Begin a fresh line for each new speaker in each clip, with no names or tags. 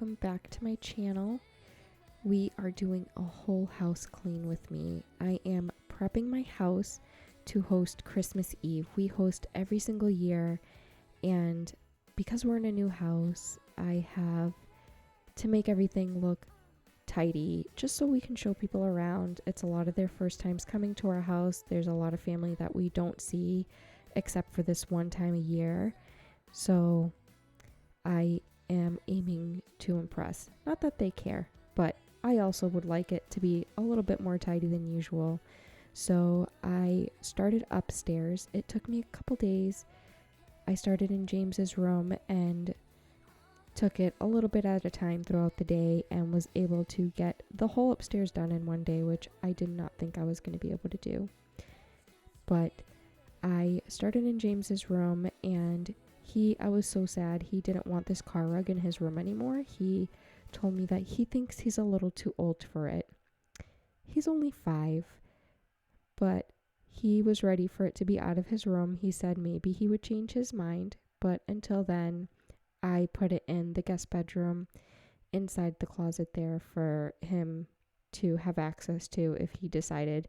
welcome back to my channel. We are doing a whole house clean with me. I am prepping my house to host Christmas Eve. We host every single year, and because we're in a new house, I have to make everything look tidy just so we can show people around. It's a lot of their first times coming to our house. There's a lot of family that we don't see except for this one time a year. So I am aiming to impress. Not that they care, but I also would like it to be a little bit more tidy than usual. So I started upstairs. It took me a couple days. I started in James's room and took it a little bit at a time throughout the day and was able to get the whole upstairs done in one day, which I did not think I was going to be able to do. But I started in James's room, and I was so sad. He didn't want this car rug in his room anymore. He told me that he thinks he's a little too old for it. He's only 5, but he was ready for it to be out of his room. He said maybe he would change his mind, but until then, I put it in the guest bedroom inside the closet there for him to have access to if he decided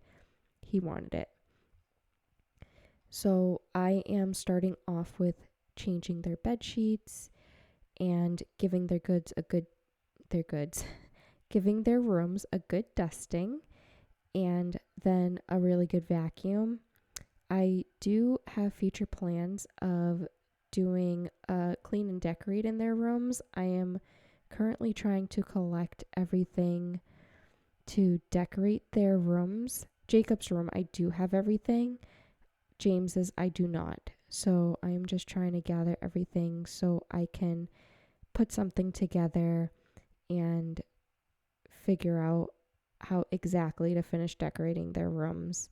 he wanted it. So I am starting off with changing their bed sheets and giving their giving their rooms a good dusting and then a really good vacuum. I do have future plans of doing a clean and decorate in their rooms. I am currently trying to collect everything to decorate their rooms. Jacob's room, I do have everything. James's, I do not. So I am just trying to gather everything so I can put something together and figure out how exactly to finish decorating their rooms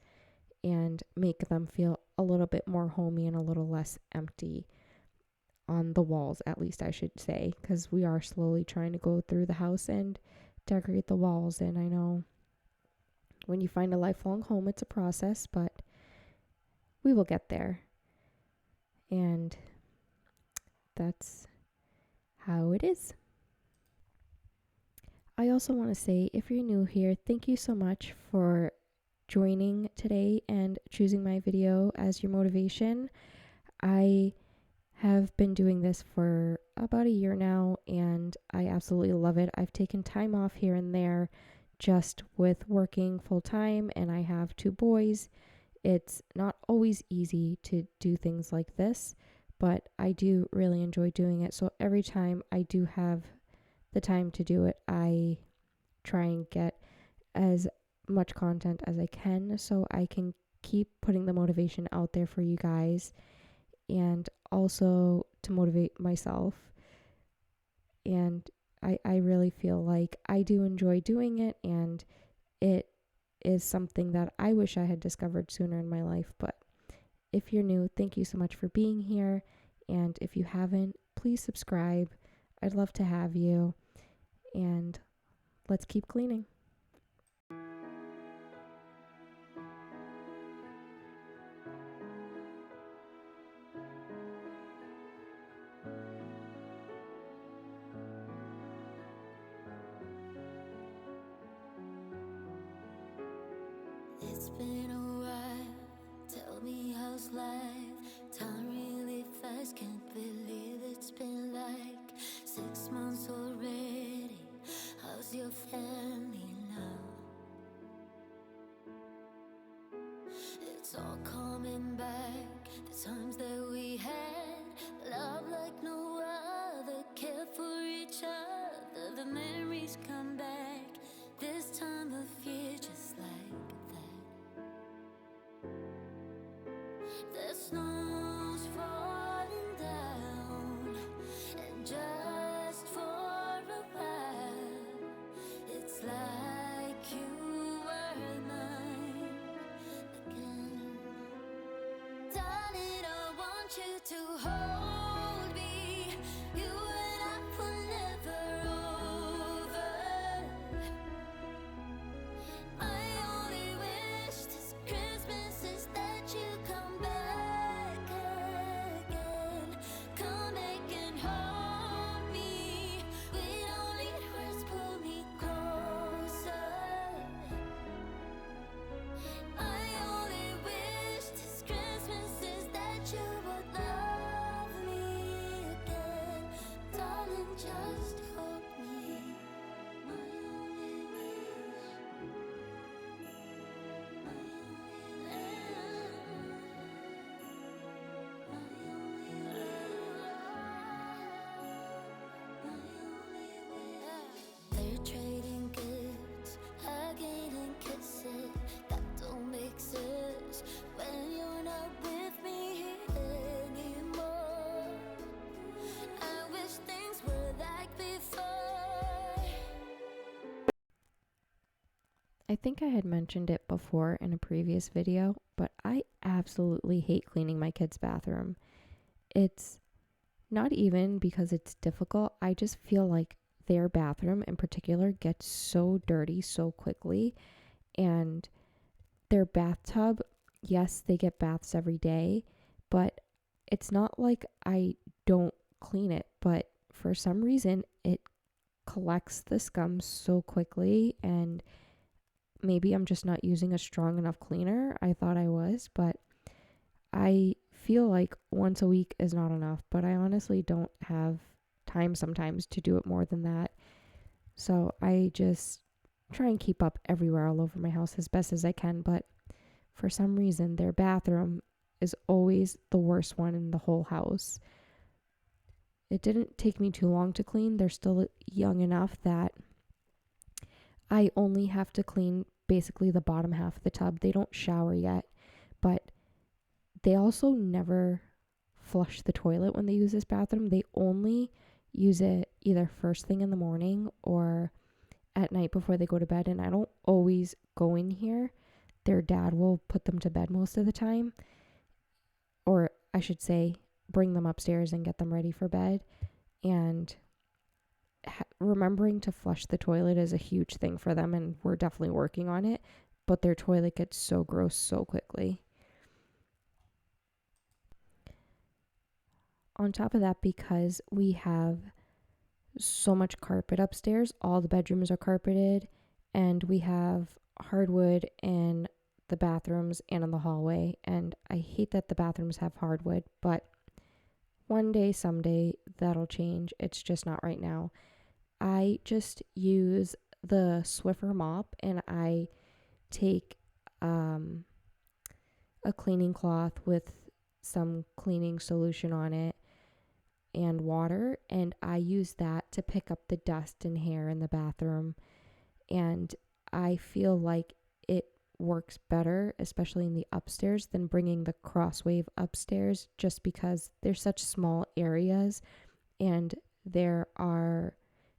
and make them feel a little bit more homey and a little less empty on the walls, at least I should say, because we are slowly trying to go through the house and decorate the walls. And I know when you find a lifelong home, it's a process, but we will get there. And that's how it is. I also want to say, if you're new here, thank you so much for joining today and choosing my video as your motivation. I have been doing this for about a year now, and I absolutely love it. I've taken time off here and there just with working full time, and I have 2 boys. It's not always easy to do things like this, but I do really enjoy doing it. So every time I do have the time to do it, I try and get as much content as I can so I can keep putting the motivation out there for you guys and also to motivate myself. And I really feel like I do enjoy doing it, and it is something that I wish I had discovered sooner in my life. But if you're new, thank you so much for being here. And if you haven't, please subscribe. I'd love to have you. And let's keep cleaning.
It's been a while, tell me how's life? Time really fast, can't believe it's been like 6 months already. How's your family now? It's all coming back, the times that we had, love like no other, care for each other, the memories come back, this time of year just like that. The snow's falling down, and just for a while, it's like
I think I had mentioned it before in a previous video, but I absolutely hate cleaning my kids' bathroom. It's not even because it's difficult. I just feel like their bathroom in particular gets so dirty so quickly. And their bathtub, yes, they get baths every day, but it's not like I don't clean it, but for some reason it collects the scum so quickly, and maybe I'm just not using a strong enough cleaner. I thought I was, but I feel like once a week is not enough, but I honestly don't have time sometimes to do it more than that. So I just try and keep up everywhere all over my house as best as I can, but for some reason their bathroom is always the worst one in the whole house. It didn't take me too long to clean. They're still young enough that I only have to clean basically the bottom half of the tub. They don't shower yet, but they also never flush the toilet when they use this bathroom. They only use it either first thing in the morning or at night before they go to bed. And I don't always go in here. Their dad will put them to bed most of the time. Or I should say, bring them upstairs and get them ready for bed. And remembering to flush the toilet is a huge thing for them. And we're definitely working on it. But their toilet gets so gross so quickly. On top of that, because we have so much carpet upstairs, all the bedrooms are carpeted, and we have hardwood in the bathrooms and in the hallway. And I hate that the bathrooms have hardwood, but one day, someday, that'll change. It's just not right now. I just use the Swiffer mop and I take a cleaning cloth with some cleaning solution on it and water, and I use that to pick up the dust and hair in the bathroom. And I feel like it works better, especially in the upstairs, than bringing the crosswave upstairs, just because they're such small areas and there are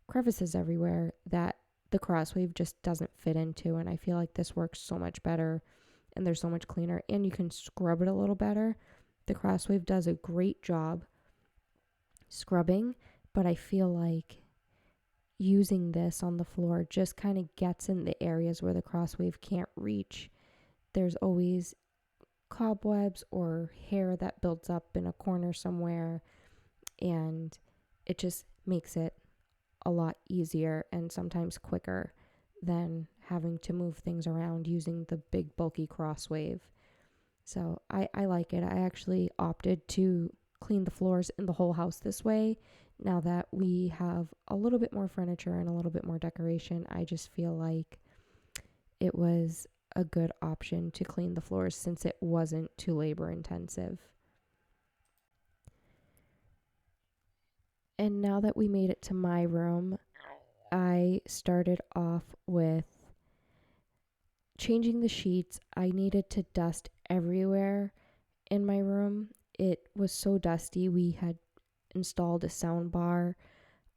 crevices everywhere that the crosswave just doesn't fit into. And I feel like this works so much better and they're so much cleaner, and you can scrub it a little better. The crosswave does a great job scrubbing, but I feel like using this on the floor just kind of gets in the areas where the crosswave can't reach. There's always cobwebs or hair that builds up in a corner somewhere, and it just makes it a lot easier and sometimes quicker than having to move things around using the big bulky crosswave. So I like it. I actually opted to clean the floors in the whole house this way. Now that we have a little bit more furniture and a little bit more decoration, I just feel like it was a good option to clean the floors since it wasn't too labor intensive. And now that we made it to my room, I started off with changing the sheets. I needed to dust everywhere in my room. It was so dusty. We had installed a sound bar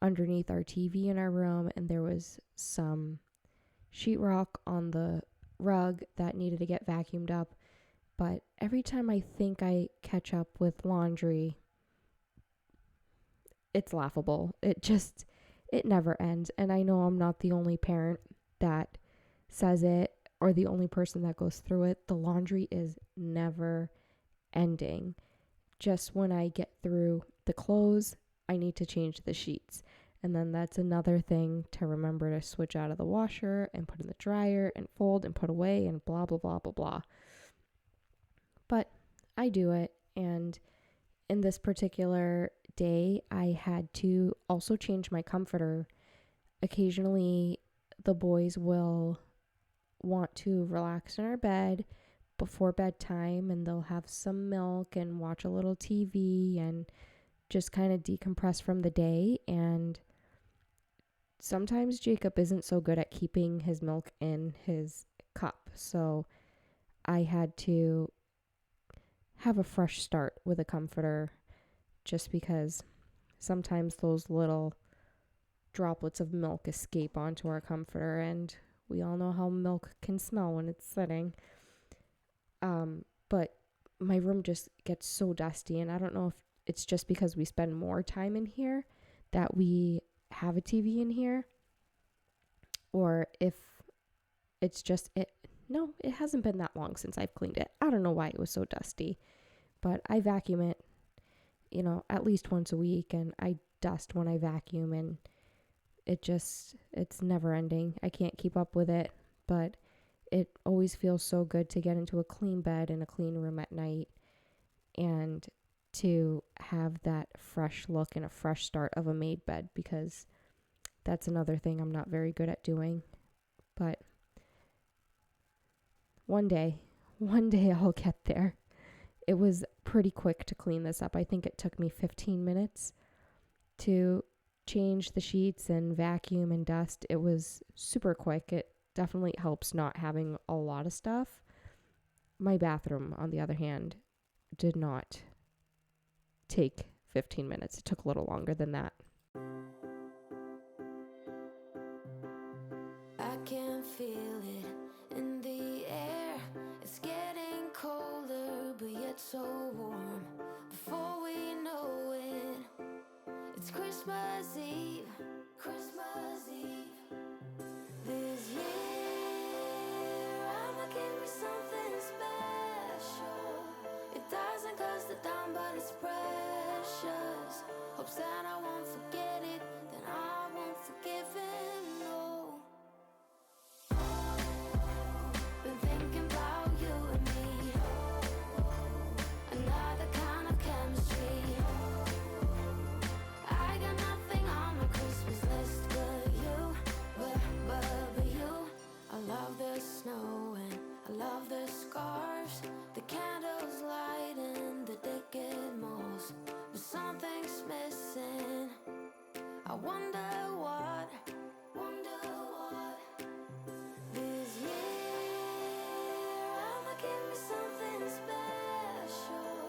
underneath our TV in our room, and there was some sheetrock on the rug that needed to get vacuumed up. But every time I think I catch up with laundry, it's laughable. It never ends. And I know I'm not the only parent that says it or the only person that goes through it. The laundry is never ending. Just when I get through the clothes, I need to change the sheets. And then that's another thing to remember to switch out of the washer and put in the dryer and fold and put away and blah, blah, blah, blah, blah. But I do it. And in this particular day, I had to also change my comforter. Occasionally, the boys will want to relax in our bed before bedtime, and they'll have some milk and watch a little TV and just kind of decompress from the day. And sometimes Jacob isn't so good at keeping his milk in his cup, so I had to have a fresh start with a comforter, just because sometimes those little droplets of milk escape onto our comforter and We all know how milk can smell when it's sitting. But my room just gets so dusty, and I don't know if it's just because we spend more time in here that we have a TV in here, or if it's just it. No, it hasn't been that long since I've cleaned it. I don't know why it was so dusty, but I vacuum it, at least once a week, and I dust when I vacuum, and it's never ending. I can't keep up with it, but it always feels so good to get into a clean bed and a clean room at night, and to have that fresh look and a fresh start of a made bed, because that's another thing I'm not very good at doing. But one day I'll get there. It was pretty quick to clean this up. I think it took me 15 minutes to change the sheets and vacuum and dust. It was super quick. It definitely helps not having a lot of stuff. My bathroom, on the other hand, did not take 15 minutes. It took a little longer than that.
I can feel it in the air. It's getting colder, but yet so warm. Before we know it, it's Christmas Eve. Christmas Eve. This year, I'ma give me something special. It doesn't cost a dime, but it's precious. Hopes that I won't forget it, then I won't forgive him, no. Been thinking about you and me, another kind of chemistry. I got nothing on my Christmas list but you, but you. I love the snow and I love the scarves, the candles light in the decade malls. But something's missing. I wonder what. This year, I'ma give me something special.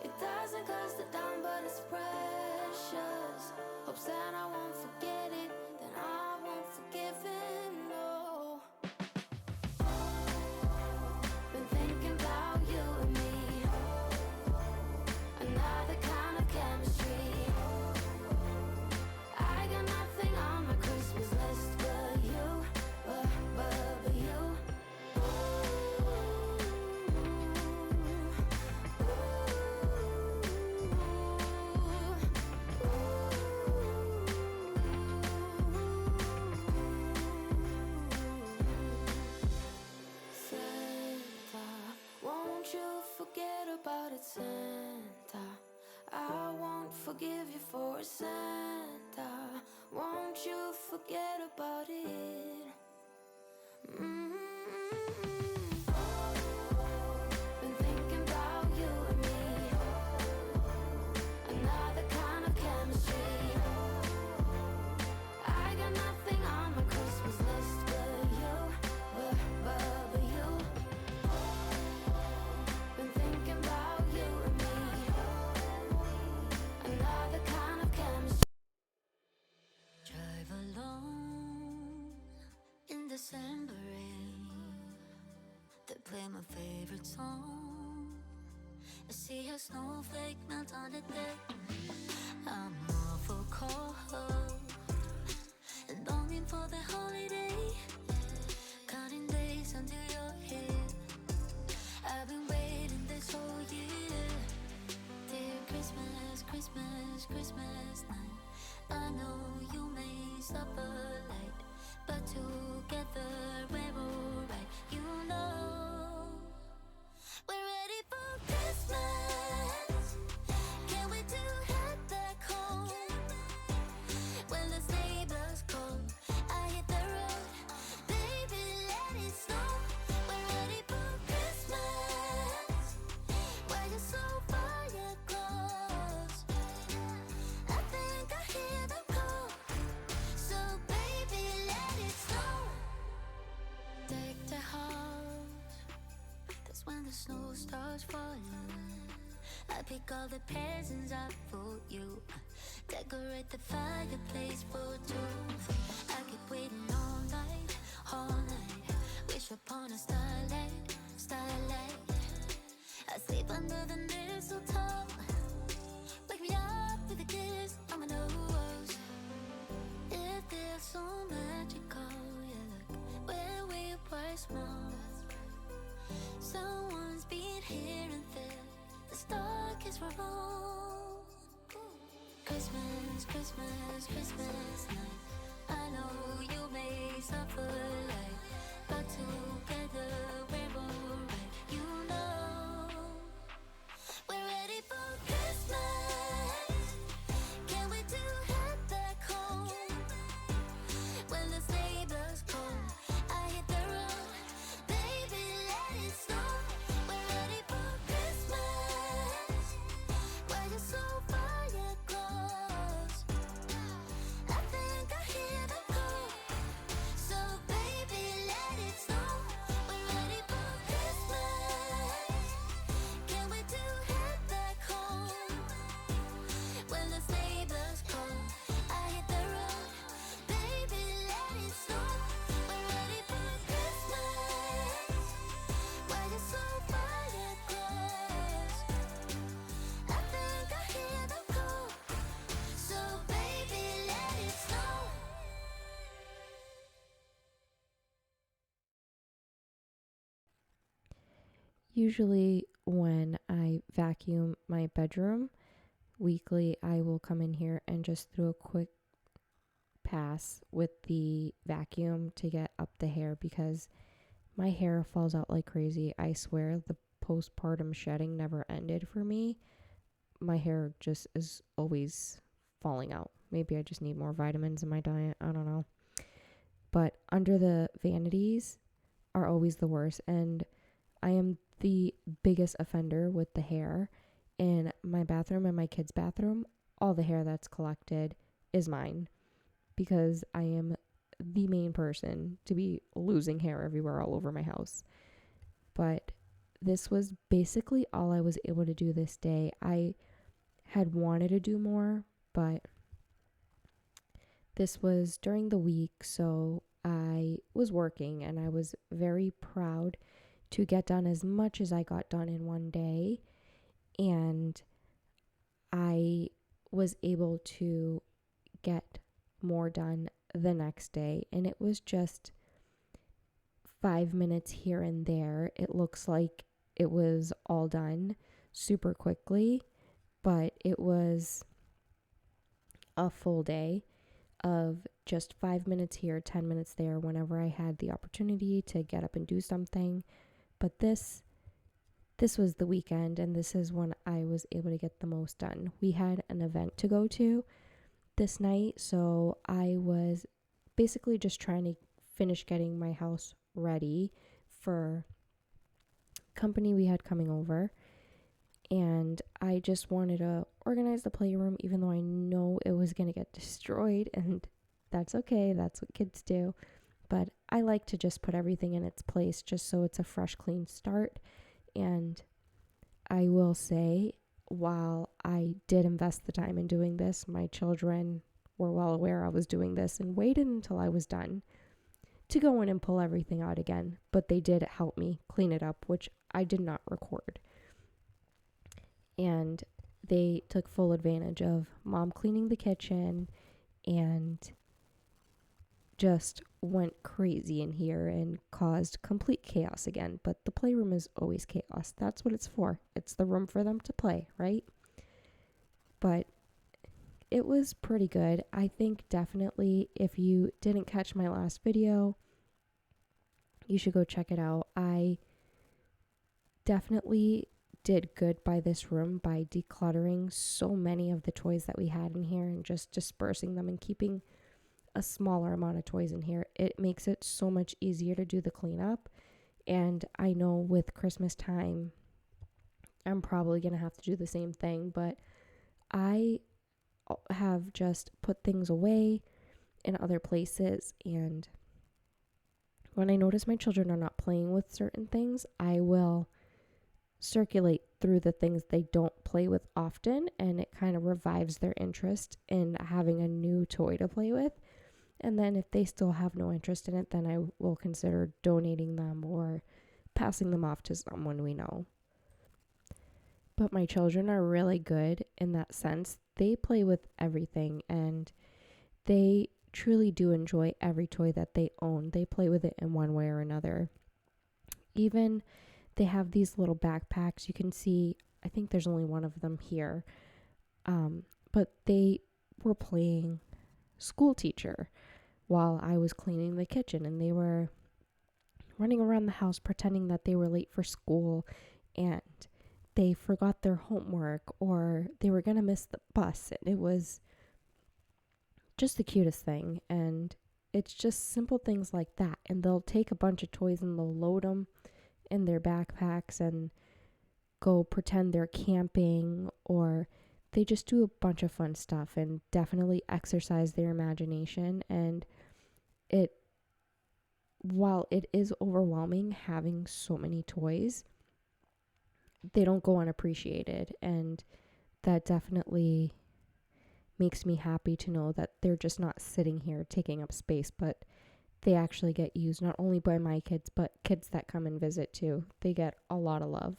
It doesn't cost a dime, but it's precious. Hopes that I won't forget it, then I won't forgive him, no. Been thinking about you and me, another kind of chemistry. I got nothing on my Christmas list but you, but you. Santa, won't you forget about it, Santa? I won't forgive you for it, Santa. Won't you forget about it? Been thinking about you and me, another kind of chemistry. I got nothing on my Christmas list but you, but you. Been thinking about you and me, another kind of chemistry. Drive alone in December rain. They play my favorite song. I see a snowflake melt on the deck. I'm awful cold and longing for the holiday. Counting days until you're here. I've been waiting this whole year. Dear Christmas, Christmas, Christmas night. I know you may suffer light, but together we're alright. You know we're ready for Christmas. Can't wait to head back home. When the sleigh bells call, I hit the road. Baby, let it snow. We're ready for Christmas. Why you're so far yet close? I think I hear them call. So baby, let it snow. Deck the house. That's when the snow starts falling. I pick all the presents up for you. Decorate the fireplace for two. I keep waiting all night, all night. wish upon a starlight, starlight. I sleep under the mistletoe. Wake me up with a kiss on my nose. It feels so magical, yeah, look where we were small. Someone's been here and there. The stock is for all. Christmas, Christmas, Christmas night. I know you may suffer like, but together we're alright. You know we're ready for Christmas. Can't wait to head back home. When the sleigh bells call, I hit the road. Baby, let it snow. We're ready for Christmas. Why you so far yet close? I think I hear them call. So baby, let it snow. We're ready for Christmas. Can't wait to head back home. When the sleigh bells call, I hit the road. Baby, let it snow. We're ready for Christmas. Why you so far yet close? I think I hear them call. So baby, let it snow.
Usually, when I vacuum my bedroom weekly, I will come in here and just do a quick pass with the vacuum to get up the hair because my hair falls out like crazy. I swear the postpartum shedding never ended for me. My hair just is always falling out. Maybe I just need more vitamins in my diet. I don't know. But under the vanities are always the worst. And I am the biggest offender with the hair. In my bathroom and my kids' bathroom, all the hair that's collected is mine because I am the main person to be losing hair everywhere all over my house. But this was basically all I was able to do this day. I had wanted to do more, but this was during the week, so I was working and I was very proud to get done as much as I got done in one day. And I was able to get more done the next day. And it was just 5 minutes here and there. It looks like it was all done super quickly, but it was a full day of just 5 minutes here, 10 minutes there, whenever I had the opportunity to get up and do something. But this was the weekend, and this is when I was able to get the most done. We had an event to go to this night, so I was basically just trying to finish getting my house ready for company we had coming over. And I just wanted to organize the playroom, even though I know it was going to get destroyed, and that's okay. That's what kids do. But I like to just put everything in its place just so it's a fresh, clean start. And I will say, while I did invest the time in doing this, my children were well aware I was doing this and waited until I was done to go in and pull everything out again. But they did help me clean it up, which I did not record. And they took full advantage of mom cleaning the kitchen and just went crazy in here and caused complete chaos again. But the playroom is always chaos. That's what it's for. It's the room for them to play, right? But it was pretty good. I think definitely if you didn't catch my last video, you should go check it out. I definitely did good by this room by decluttering so many of the toys that we had in here and just dispersing them and keeping a smaller amount of toys in here. It makes it so much easier to do the cleanup. And I know with Christmas time, I'm probably going to have to do the same thing, but I have just put things away in other places. And when I notice my children are not playing with certain things, I will circulate through the things they don't play with often, and it kind of revives their interest in having a new toy to play with. And then if they still have no interest in it, then I will consider donating them or passing them off to someone we know. But my children are really good in that sense. They play with everything and they truly do enjoy every toy that they own. They play with it in one way or another. Even they have these little backpacks. You can see, I think there's only one of them here. But they were playing school teacher while I was cleaning the kitchen, and they were running around the house pretending that they were late for school and they forgot their homework or they were going to miss the bus. And it was just the cutest thing. And it's just simple things like that. And they'll take a bunch of toys and they'll load them in their backpacks and go pretend they're camping, or they just do a bunch of fun stuff and definitely exercise their imagination. And while it is overwhelming having so many toys, they don't go unappreciated. And that definitely makes me happy to know that they're just not sitting here taking up space, but they actually get used not only by my kids, but kids that come and visit too. They get a lot of love.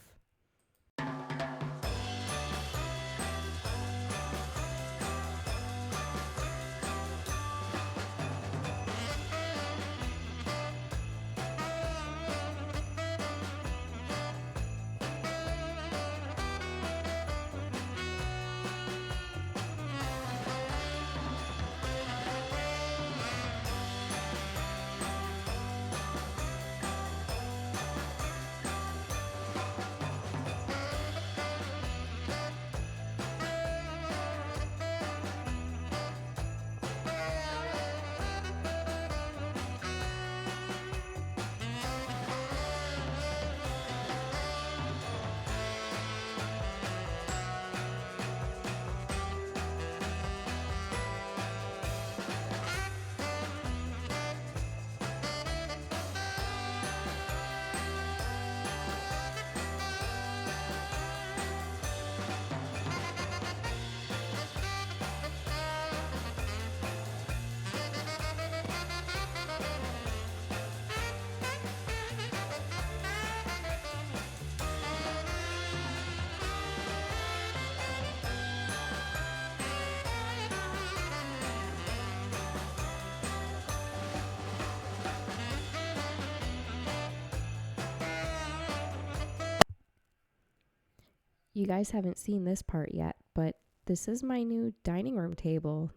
You guys haven't seen this part yet, but this is my new dining room table.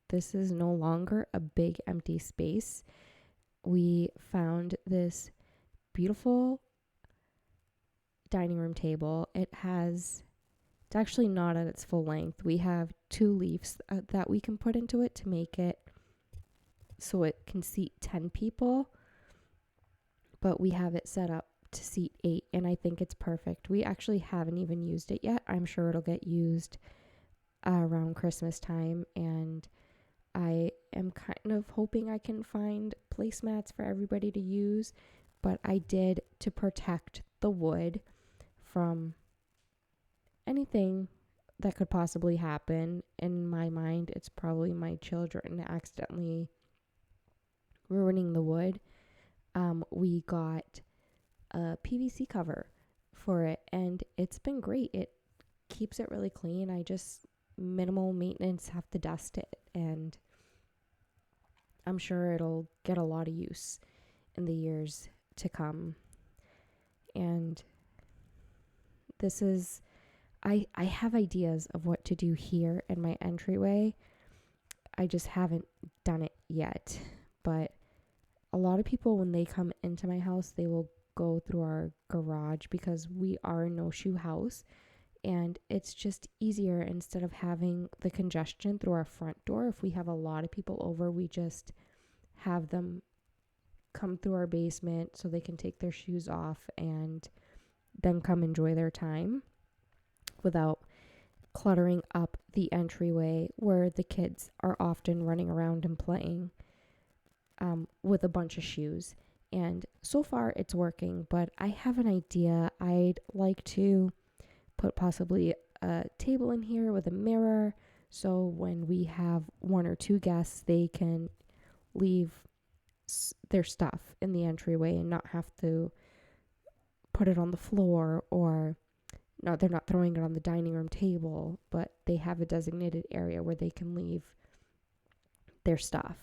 This is no longer a big empty space. We found this beautiful dining room table. It's actually not at its full length. We have 2 leaves that we can put into it to make it so it can seat 10 people, but we have it set up to seat 8, and I think it's perfect. We actually haven't even used it yet. I'm sure it'll get used around Christmas time, and I am kind of hoping I can find placemats for everybody to use, but I did, to protect the wood from anything that could possibly happen. In my mind, it's probably my children accidentally ruining the wood. We got a PVC cover for it, and it's been great. It keeps it really clean. I just minimal maintenance, have to dust it, and I'm sure it'll get a lot of use in the years to come. And this is I have ideas of what to do here in my entryway. I just haven't done it yet, but a lot of people, when they come into my house, they will go through our garage because we are a no-shoe house, and it's just easier instead of having the congestion through our front door. If we have a lot of people over, we just have them come through our basement so they can take their shoes off and then come enjoy their time without cluttering up the entryway where the kids are often running around and playing with a bunch of shoes. And so far it's working, but I have an idea. I'd like to put possibly a table in here with a mirror, so when we have 1 or 2 guests, they can leave their stuff in the entryway and not have to put it on the floor, or no, they're not throwing it on the dining room table, but they have a designated area where they can leave their stuff.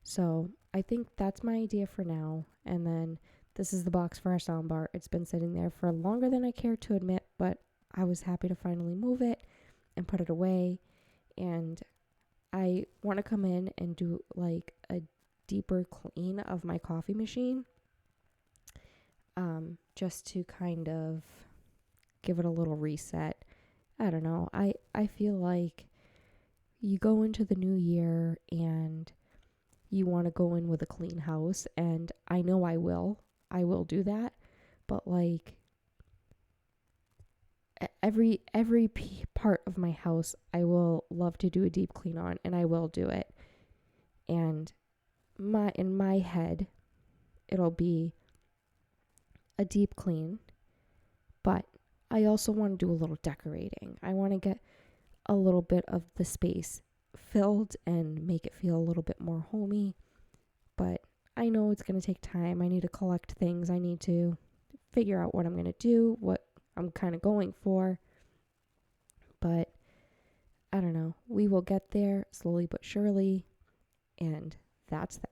So I think that's my idea for now. And then this is the box for our soundbar. It's been sitting there for longer than I care to admit, but I was happy to finally move it and put it away. And I want to come in and do like a deeper clean of my coffee machine, just to kind of give it a little reset. I don't know. I feel like you go into the new year and you want to go in with a clean house, and I know I will do that, but like every part of my house I will love to do a deep clean on, and I will do it. And in my head it'll be a deep clean, but I also want to do a little decorating. I want to get a little bit of the space filled and make it feel a little bit more homey. But I know it's going to take time. I need to collect things. I need to figure out what I'm going to do, what I'm kind of going for. But I don't know. We will get there slowly but surely. And that's that.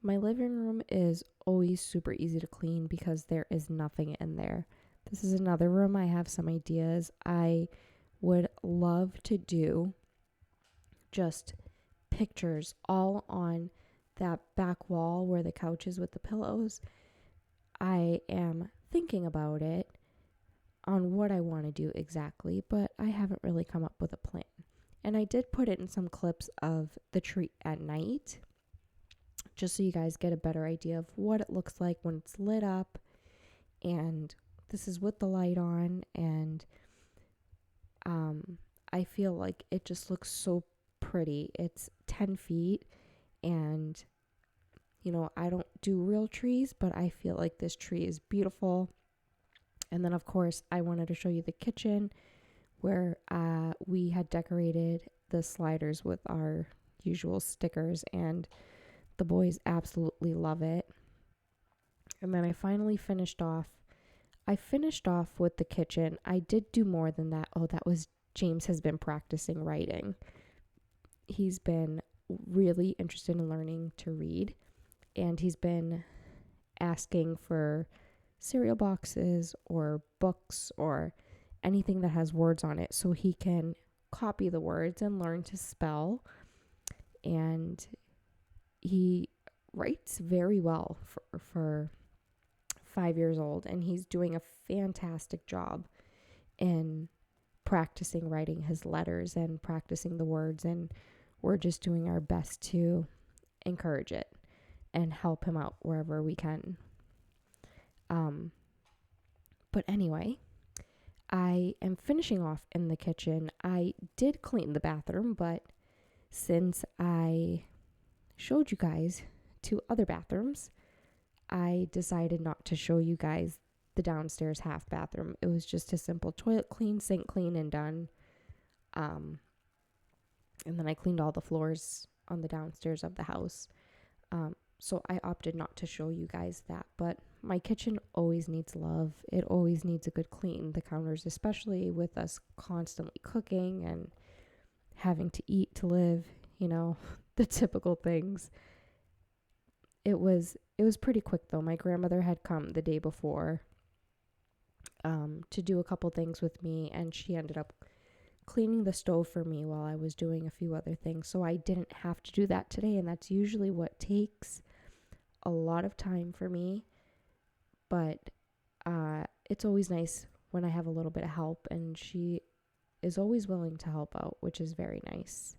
My living room is always super easy to clean because there is nothing in there. This is another room I have some ideas. I would love to do just pictures all on that back wall where the couch is with the pillows. I am thinking about it on what I want to do exactly, but I haven't really come up with a plan. And I did put it in some clips of the tree at night, just so you guys get a better idea of what it looks like when it's lit up. And this is with the light on, and I feel like it just looks so pretty. It's 10 feet, and you know, I don't do real trees, but I feel like this tree is beautiful. And then of course I wanted to show you the kitchen, where we had decorated the sliders with our usual stickers, and the boys absolutely love it. And then I finally finished off I finished off with the kitchen. I did do more than that. Oh, that was James has been practicing writing. He's been really interested in learning to read, and he's been asking for cereal boxes or books or anything that has words on it so he can copy the words and learn to spell. And he writes very well for 5 years old, and he's doing a fantastic job in practicing writing his letters and practicing the words, and we're just doing our best to encourage it and help him out wherever we can. But anyway, I am finishing off in the kitchen. I did clean the bathroom, but since I showed you guys 2 other bathrooms, I decided not to show you guys the downstairs half bathroom. It was just a simple toilet clean, sink clean, and done. And then I cleaned all the floors on the downstairs of the house. So I opted not to show you guys that. But my kitchen always needs love. It always needs a good clean. The counters, especially with us constantly cooking and having to eat to live, the typical things. It was pretty quick though. My grandmother had come the day before to do a couple things with me, and she ended up cleaning the stove for me while I was doing a few other things. So I didn't have to do that today, and that's usually what takes a lot of time for me. But it's always nice when I have a little bit of help, and she is always willing to help out, which is very nice.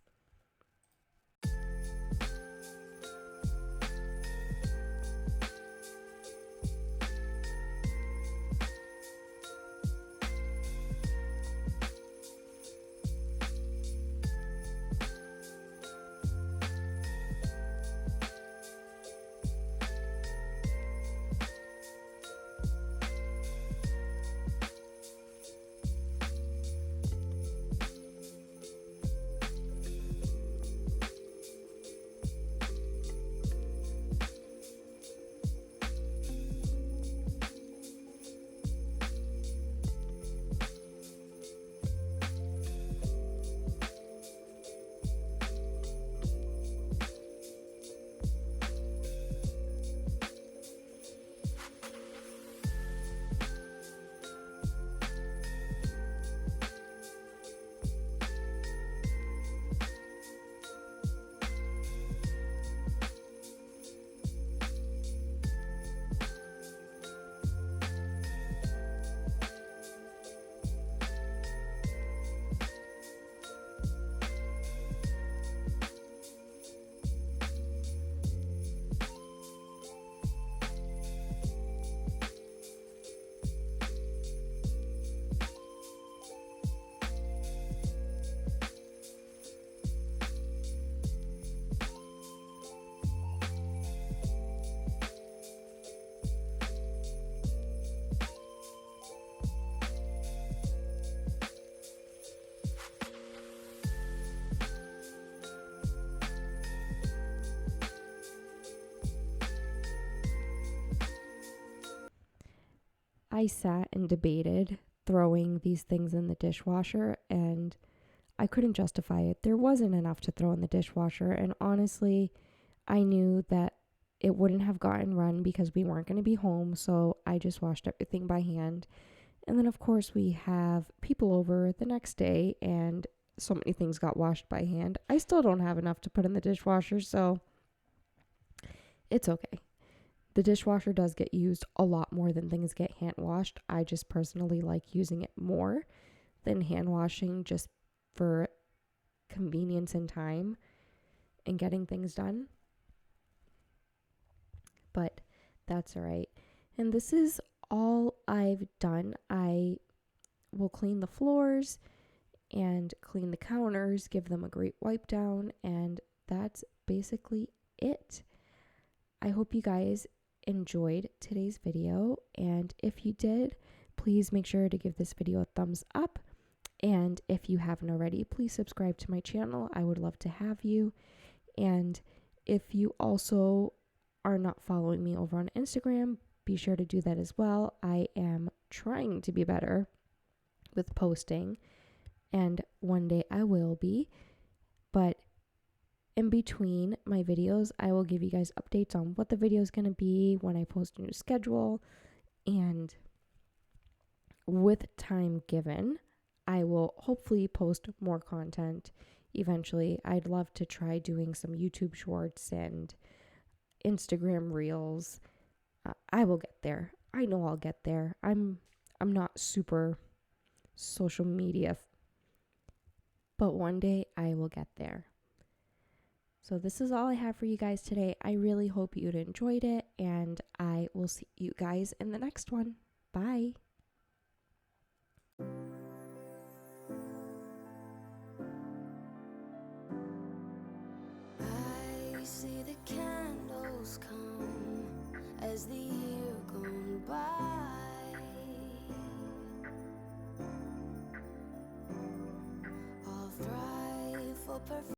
I sat and debated throwing these things in the dishwasher, and I couldn't justify it. There wasn't enough to throw in the dishwasher, and honestly, I knew that it wouldn't have gotten run because we weren't going to be home, so I just washed everything by hand. And then, of course, we have people over the next day, and so many things got washed by hand. I still don't have enough to put in the dishwasher, so it's okay. The dishwasher does get used a lot more than things get hand washed. I just personally like using it more than hand washing, just for convenience and time and getting things done. But that's all right. And this is all I've done. I will clean the floors and clean the counters, give them a great wipe down, and that's basically it. I hope you guys enjoyed today's video, and if you did, please make sure to give this video a thumbs up, and if you haven't already, please subscribe to my channel. I would love to have you. And if you also are not following me over on Instagram, be sure to do that as well. I am trying to be better with posting, and one day I will be. But in between my videos, I will give you guys updates on what the video is going to be when I post a new schedule. And with time given, I will hopefully post more content eventually. I'd love to try doing some YouTube shorts and Instagram reels. I will get there. I know I'll get there. I'm not super social media, but one day I will get there. So this is all I have for you guys today. I really hope you enjoyed it, and I will see you guys in the next one. Bye.
I see the candles come as the year gone by. I'll thrive for perfection.